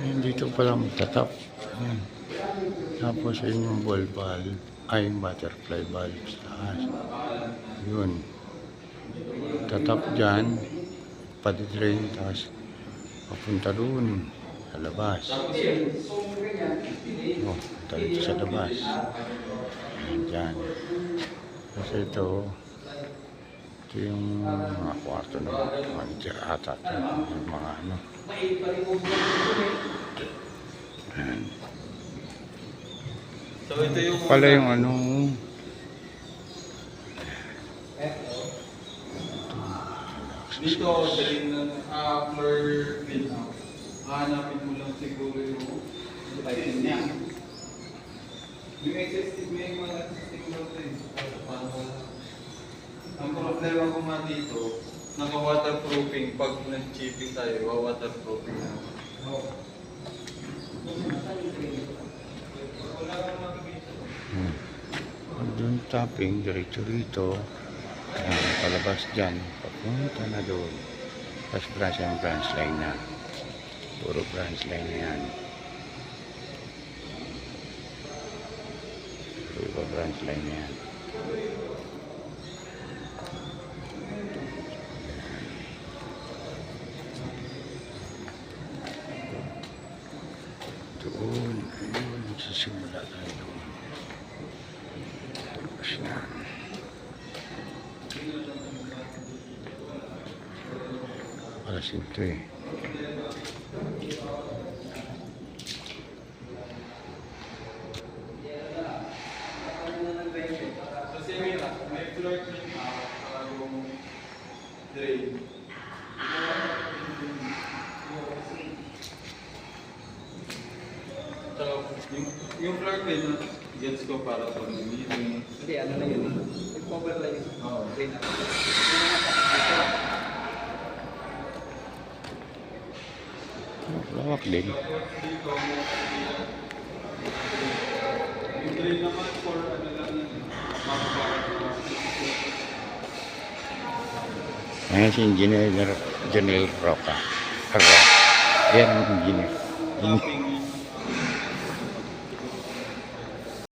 Ayan, dito pala magtatap. Ayan. Tapos yun yung ball valve, ay yung butterfly valve sa taas. Yun. Tatap dyan, pati-drain, tapos papunta doon sa labas. Oh, punta dito sa labas. Ayan dyan. Kasi ito yung mga kwarto ng manager ata. Yung mga ano. Ayan. So ito yung Pala yung ano. dito dalhin ng floor bin out. Hanapin mo lang siguro yung item niya. Yung existing may mga existing natin. Ang problema ko man dito, naka-waterproofing. Pag nag-chipping tayo, waterproofing na. Doon tapping, diretso rito. Palabas dyan, papunta na doon. Tapos branch line na. Puro branch line na yan. Puro branch line na yan. Doon, ayun, magsisimula tayo doon. Tapos na. Alas ito eh. Kasi may floor clean out, yung drain. Yung floor clean out, gets ko para pag meeting. Hindi, ano na yun. Nag-cover lang yun. Oo. Drain out. Lawak din. Yung drain naman for ano lang yun. Ayan si Engineer Janelle Roca. Yan ang engineer.